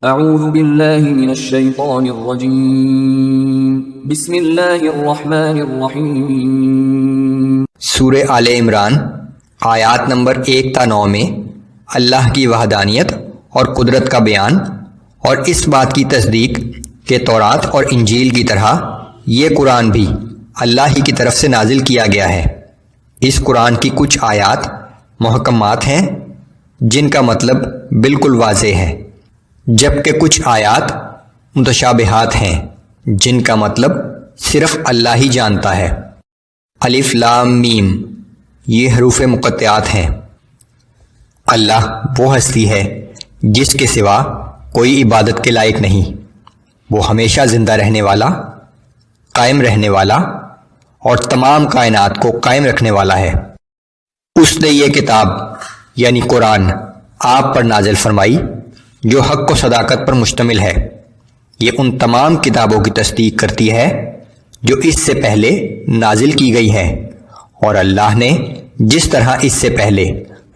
اعوذ باللہ من الشیطان الرجیم بسم اللہ الرحمن الرحیم۔ سورہ آل عمران آیات نمبر 1 تا 9 میں اللہ کی وحدانیت اور قدرت کا بیان اور اس بات کی تصدیق کہ تورات اور انجیل کی طرح یہ قرآن بھی اللہ ہی کی طرف سے نازل کیا گیا ہے۔ اس قرآن کی کچھ آیات محکمات ہیں جن کا مطلب بالکل واضح ہے، جبکہ کچھ آیات متشابہات ہیں جن کا مطلب صرف اللہ ہی جانتا ہے۔ الف لام میم یہ حروف مقطعات ہیں۔ اللہ وہ ہستی ہے جس کے سوا کوئی عبادت کے لائق نہیں، وہ ہمیشہ زندہ رہنے والا، قائم رہنے والا اور تمام کائنات کو قائم رکھنے والا ہے۔ اس نے یہ کتاب یعنی قرآن آپ پر نازل فرمائی جو حق و صداقت پر مشتمل ہے۔ یہ ان تمام کتابوں کی تصدیق کرتی ہے جو اس سے پہلے نازل کی گئی ہیں، اور اللہ نے جس طرح اس سے پہلے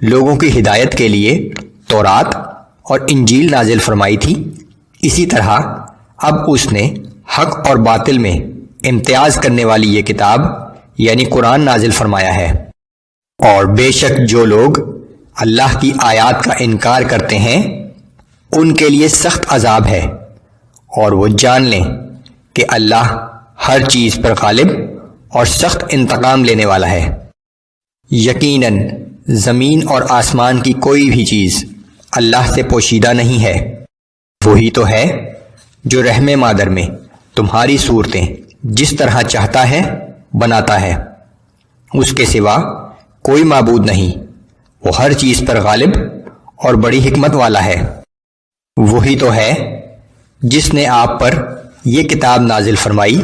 لوگوں کی ہدایت کے لیے تورات اور انجیل نازل فرمائی تھی، اسی طرح اب اس نے حق اور باطل میں امتیاز کرنے والی یہ کتاب یعنی قرآن نازل فرمایا ہے۔ اور بے شک جو لوگ اللہ کی آیات کا انکار کرتے ہیں ان کے لیے سخت عذاب ہے، اور وہ جان لیں کہ اللہ ہر چیز پر غالب اور سخت انتقام لینے والا ہے۔ یقیناً زمین اور آسمان کی کوئی بھی چیز اللہ سے پوشیدہ نہیں ہے، وہی تو ہے جو رحم مادر میں تمہاری صورتیں جس طرح چاہتا ہے بناتا ہے، اس کے سوا کوئی معبود نہیں، وہ ہر چیز پر غالب اور بڑی حکمت والا ہے۔ وہی تو ہے جس نے آپ پر یہ کتاب نازل فرمائی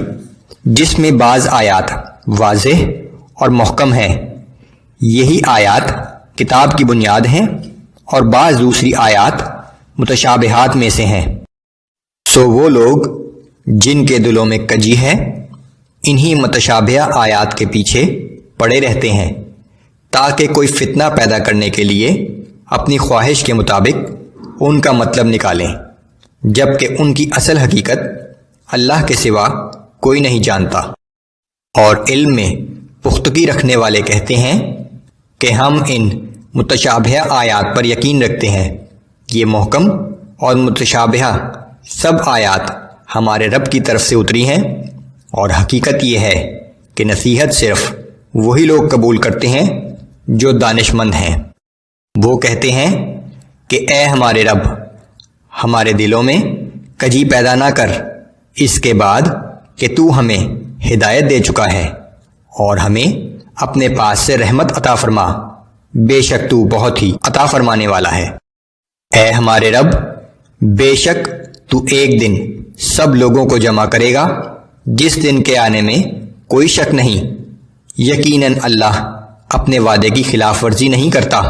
جس میں بعض آیات واضح اور محکم ہیں، یہی آیات کتاب کی بنیاد ہیں، اور بعض دوسری آیات متشابہات میں سے ہیں۔ سو وہ لوگ جن کے دلوں میں کجی ہے انہی متشابہ آیات کے پیچھے پڑے رہتے ہیں تاکہ کوئی فتنہ پیدا کرنے کے لیے اپنی خواہش کے مطابق ان کا مطلب نکالیں، جبکہ ان کی اصل حقیقت اللہ کے سوا کوئی نہیں جانتا۔ اور علم میں پختگی رکھنے والے کہتے ہیں کہ ہم ان متشابہ آیات پر یقین رکھتے ہیں، یہ محکم اور متشابہ سب آیات ہمارے رب کی طرف سے اتری ہیں، اور حقیقت یہ ہے کہ نصیحت صرف وہی لوگ قبول کرتے ہیں جو دانش مند ہیں۔ وہ کہتے ہیں کہ اے ہمارے رب، ہمارے دلوں میں کجی پیدا نہ کر اس کے بعد کہ تو ہمیں ہدایت دے چکا ہے، اور ہمیں اپنے پاس سے رحمت عطا فرما، بے شک تو بہت ہی عطا فرمانے والا ہے۔ اے ہمارے رب، بے شک تو ایک دن سب لوگوں کو جمع کرے گا جس دن کے آنے میں کوئی شک نہیں، یقیناً اللہ اپنے وعدے کی خلاف ورزی نہیں کرتا۔